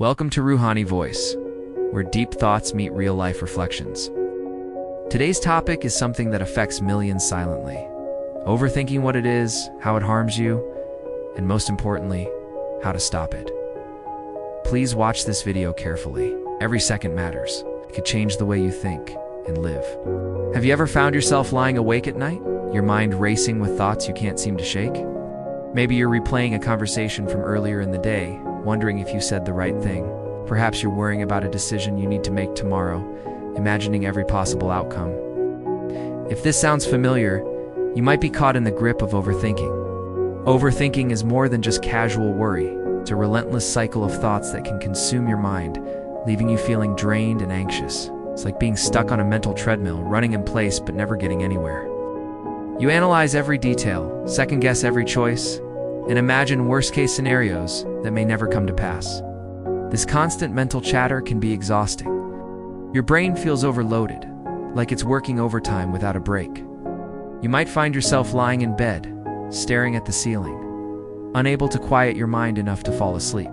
Welcome to Rouhani Voice, where deep thoughts meet real-life reflections. Today's topic is something that affects millions silently. Overthinking what it is, how it harms you, and most importantly, how to stop it. Please watch this video carefully. Every second matters. It could change the way you think and live. Have you ever found yourself lying awake at night, your mind racing with thoughts you can't seem to shake? Maybe you're replaying a conversation from earlier in the day, wondering if you said the right thing. Perhaps you're worrying about a decision you need to make tomorrow, imagining every possible outcome. If this sounds familiar, you might be caught in the grip of overthinking. Overthinking is more than just casual worry. It's a relentless cycle of thoughts that can consume your mind, leaving you feeling drained and anxious. It's like being stuck on a mental treadmill, running in place but never getting anywhere. You analyze every detail, second-guess every choice, and imagine worst-case scenarios that may never come to pass. This constant mental chatter can be exhausting. Your brain feels overloaded, like it's working overtime without a break. You might find yourself lying in bed, staring at the ceiling, unable to quiet your mind enough to fall asleep.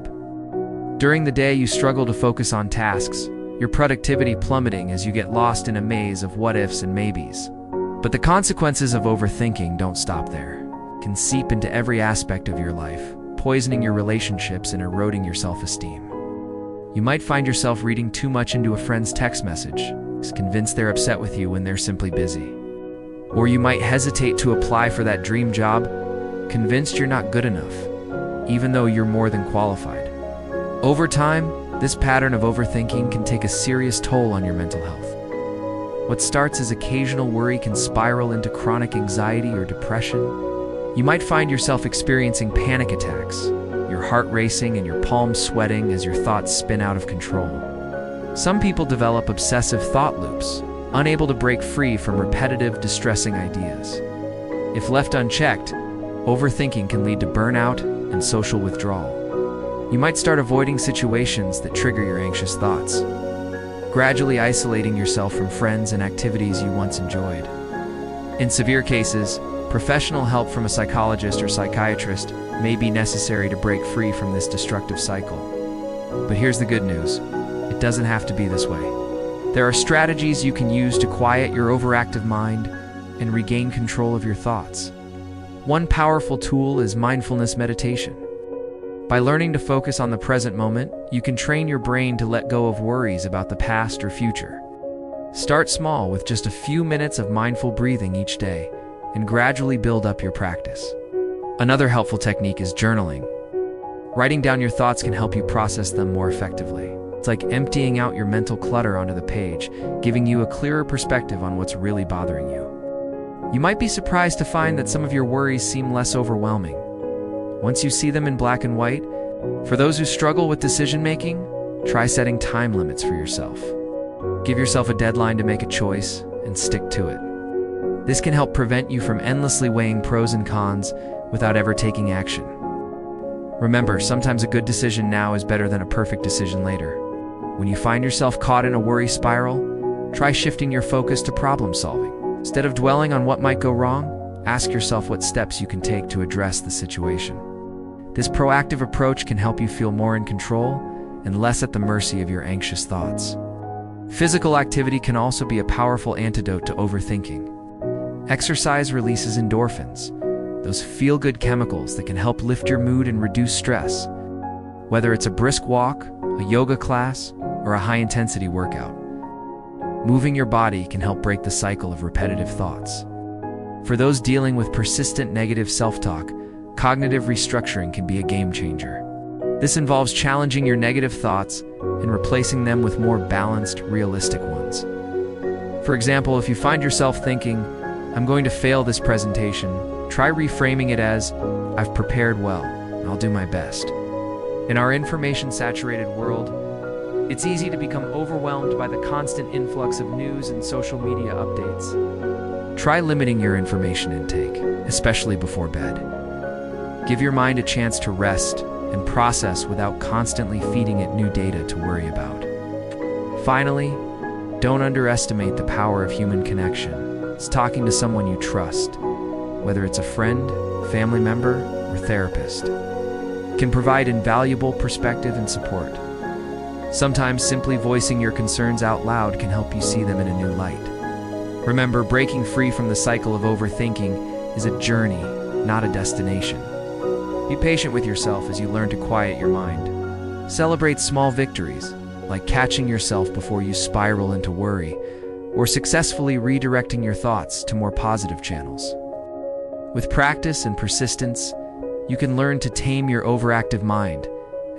During the day, you struggle to focus on tasks, your productivity plummeting as you get lost in a maze of what-ifs and maybes. But the consequences of overthinking don't stop there. It can seep into every aspect of your life, poisoning your relationships and eroding your self-esteem. You might find yourself reading too much into a friend's text message, convinced they're upset with you when they're simply busy. Or you might hesitate to apply for that dream job, convinced you're not good enough, even though you're more than qualified. Over time, this pattern of overthinking can take a serious toll on your mental health. What starts as occasional worry can spiral into chronic anxiety or depression. You might find yourself experiencing panic attacks, your heart racing and your palms sweating as your thoughts spin out of control. Some people develop obsessive thought loops, unable to break free from repetitive, distressing ideas. If left unchecked, overthinking can lead to burnout and social withdrawal. You might start avoiding situations that trigger your anxious thoughts, gradually isolating yourself from friends and activities you once enjoyed. In severe cases, professional help from a psychologist or psychiatrist may be necessary to break free from this destructive cycle. But here's the good news. It doesn't have to be this way. There are strategies you can use to quiet your overactive mind and regain control of your thoughts. One powerful tool is mindfulness meditation. By learning to focus on the present moment, you can train your brain to let go of worries about the past or future. Start small with just a few minutes of mindful breathing each day, and gradually build up your practice. Another helpful technique is journaling. Writing down your thoughts can help you process them more effectively. It's like emptying out your mental clutter onto the page, giving you a clearer perspective on what's really bothering you. You might be surprised to find that some of your worries seem less overwhelming once you see them in black and white. For those who struggle with decision-making, try setting time limits for yourself. Give yourself a deadline to make a choice and stick to it. This can help prevent you from endlessly weighing pros and cons without ever taking action. Remember, sometimes a good decision now is better than a perfect decision later. When you find yourself caught in a worry spiral, try shifting your focus to problem solving. Instead of dwelling on what might go wrong, ask yourself what steps you can take to address the situation. This proactive approach can help you feel more in control and less at the mercy of your anxious thoughts. Physical activity can also be a powerful antidote to overthinking. Exercise releases endorphins, those feel-good chemicals that can help lift your mood and reduce stress. Whether it's a brisk walk, a yoga class, or a high-intensity workout, moving your body can help break the cycle of repetitive thoughts. For those dealing with persistent negative self-talk, cognitive restructuring can be a game-changer. This involves challenging your negative thoughts and replacing them with more balanced, realistic ones. For example, if you find yourself thinking, "I'm going to fail this presentation," try reframing it as, "I've prepared well, and I'll do my best." In our information-saturated world, it's easy to become overwhelmed by the constant influx of news and social media updates. Try limiting your information intake, especially before bed. Give your mind a chance to rest and process without constantly feeding it new data to worry about. Finally, don't underestimate the power of human connection. It's talking to someone you trust, whether it's a friend, family member, or therapist, can provide invaluable perspective and support. Sometimes simply voicing your concerns out loud can help you see them in a new light. Remember, breaking free from the cycle of overthinking is a journey, not a destination. Be patient with yourself as you learn to quiet your mind. Celebrate small victories, like catching yourself before you spiral into worry, or successfully redirecting your thoughts to more positive channels. With practice and persistence, you can learn to tame your overactive mind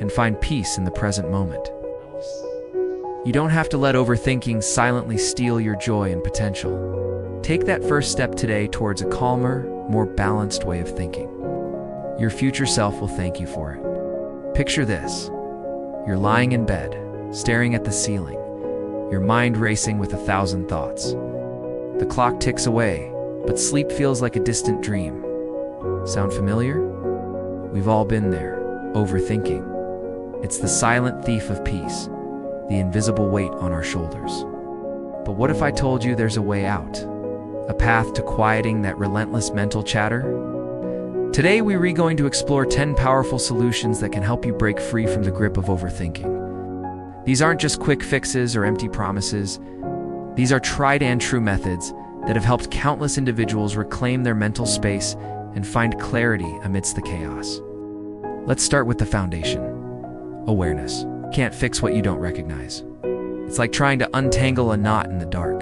and find peace in the present moment. You don't have to let overthinking silently steal your joy and potential. Take that first step today towards a calmer, more balanced way of thinking. Your future self will thank you for it. Picture this. You're lying in bed, staring at the ceiling, your mind racing with 1,000 thoughts. The clock ticks away, but sleep feels like a distant dream. Sound familiar? We've all been there, overthinking. It's the silent thief of peace, the invisible weight on our shoulders. But what if I told you there's a way out? A path to quieting that relentless mental chatter? Today we're going to explore 10 powerful solutions that can help you break free from the grip of overthinking. These aren't just quick fixes or empty promises. These are tried and true methods that have helped countless individuals reclaim their mental space and find clarity amidst the chaos. Let's start with the foundation. Awareness. Can't fix what you don't recognize. It's like trying to untangle a knot in the dark.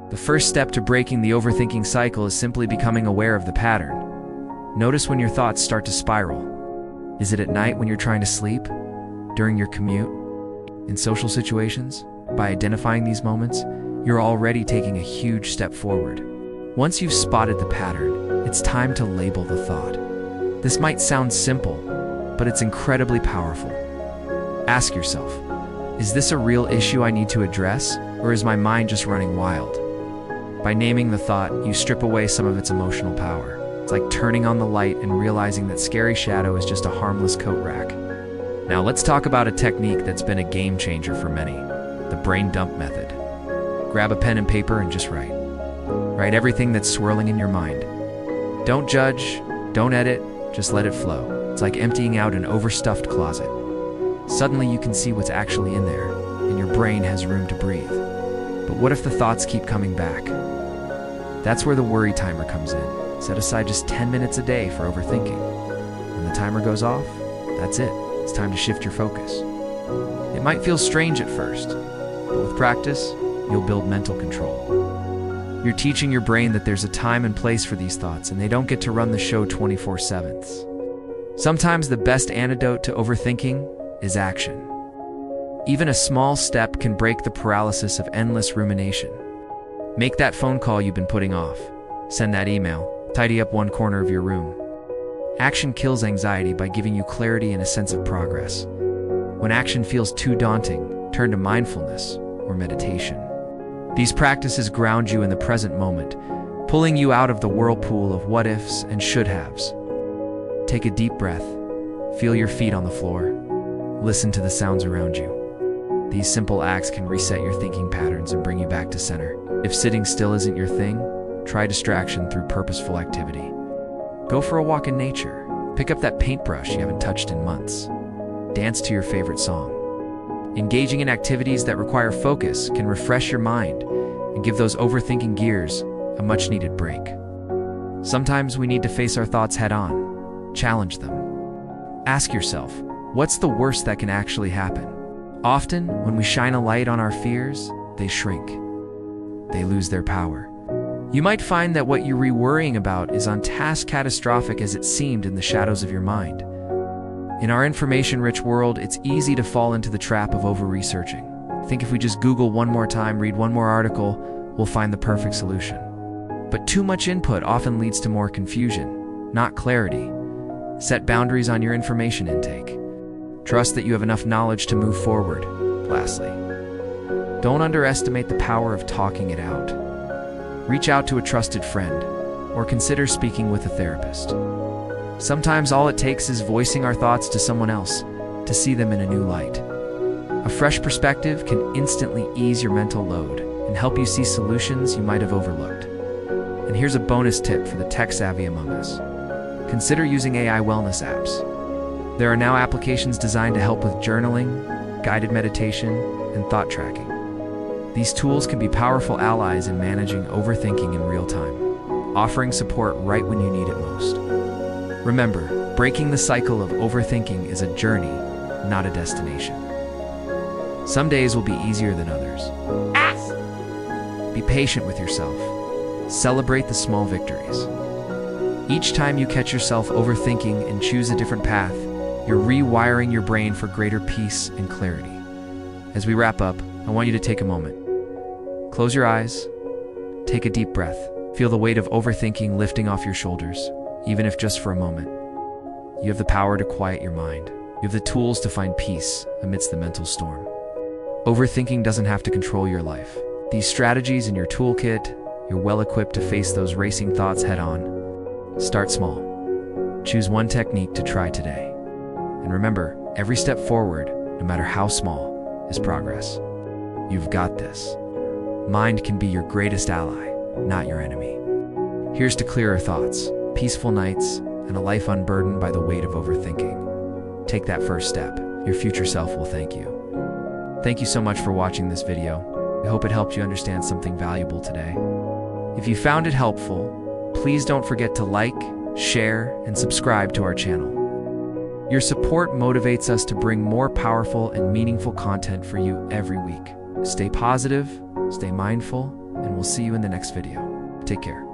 The first step to breaking the overthinking cycle is simply becoming aware of the pattern. Notice when your thoughts start to spiral. Is it at night when you're trying to sleep? During your commute? In social situations? By identifying these moments, you're already taking a huge step forward. Once you've spotted the pattern, it's time to label the thought. This might sound simple, but it's incredibly powerful. Ask yourself, is this a real issue I need to address, or is my mind just running wild? By naming the thought, you strip away some of its emotional power. It's like turning on the light and realizing that scary shadow is just a harmless coat rack. Now let's talk about a technique that's been a game changer for many, the brain dump method. Grab a pen and paper and just write. Write everything that's swirling in your mind. Don't judge, don't edit, just let it flow. It's like emptying out an overstuffed closet. Suddenly you can see what's actually in there, and your brain has room to breathe. But what if the thoughts keep coming back? That's where the worry timer comes in. Set aside just 10 minutes a day for overthinking. When the timer goes off, that's it. It's time to shift your focus. It might feel strange at first, but with practice, you'll build mental control. You're teaching your brain that there's a time and place for these thoughts, and they don't get to run the show 24/7. Sometimes the best antidote to overthinking is action. Even a small step can break the paralysis of endless rumination. Make that phone call you've been putting off. Send that email. Tidy up one corner of your room. Action kills anxiety by giving you clarity and a sense of progress. When action feels too daunting, turn to mindfulness or meditation. These practices ground you in the present moment, pulling you out of the whirlpool of what-ifs and should-haves. Take a deep breath. Feel your feet on the floor. Listen to the sounds around you. These simple acts can reset your thinking patterns and bring you back to center. If sitting still isn't your thing, try distraction through purposeful activity. Go for a walk in nature. Pick up that paintbrush you haven't touched in months. Dance to your favorite song. Engaging in activities that require focus can refresh your mind and give those overthinking gears a much-needed break. Sometimes we need to face our thoughts head-on, challenge them. Ask yourself, what's the worst that can actually happen? Often, when we shine a light on our fears, they shrink. They lose their power. You might find that what you're worrying about is on task catastrophic as it seemed in the shadows of your mind. In our information-rich world, it's easy to fall into the trap of over-researching. Think if we just Google one more time, read one more article, we'll find the perfect solution. But too much input often leads to more confusion, not clarity. Set boundaries on your information intake. Trust that you have enough knowledge to move forward. Lastly, don't underestimate the power of talking it out. Reach out to a trusted friend, or consider speaking with a therapist. Sometimes all it takes is voicing our thoughts to someone else to see them in a new light. A fresh perspective can instantly ease your mental load and help you see solutions you might have overlooked. And here's a bonus tip for the tech-savvy among us. Consider using AI wellness apps. There are now applications designed to help with journaling, guided meditation, and thought tracking. These tools can be powerful allies in managing overthinking in real time, offering support right when you need it most. Remember, breaking the cycle of overthinking is a journey, not a destination. Some days will be easier than others. Be patient with yourself. Celebrate the small victories. Each time you catch yourself overthinking and choose a different path, you're rewiring your brain for greater peace and clarity. As we wrap up, I want you to take a moment. Close your eyes, take a deep breath. Feel the weight of overthinking lifting off your shoulders, even if just for a moment. You have the power to quiet your mind. You have the tools to find peace amidst the mental storm. Overthinking doesn't have to control your life. These strategies in your toolkit, you're well equipped to face those racing thoughts head on. Start small. Choose one technique to try today. And remember, every step forward, no matter how small, is progress. You've got this. Mind can be your greatest ally, not your enemy. Here's to clearer thoughts, peaceful nights, and a life unburdened by the weight of overthinking. Take that first step. Your future self will thank you. Thank you so much for watching this video. I hope it helped you understand something valuable today. If you found it helpful, please don't forget to like, share, and subscribe to our channel. Your support motivates us to bring more powerful and meaningful content for you every week. Stay positive, stay mindful, and we'll see you in the next video. Take care.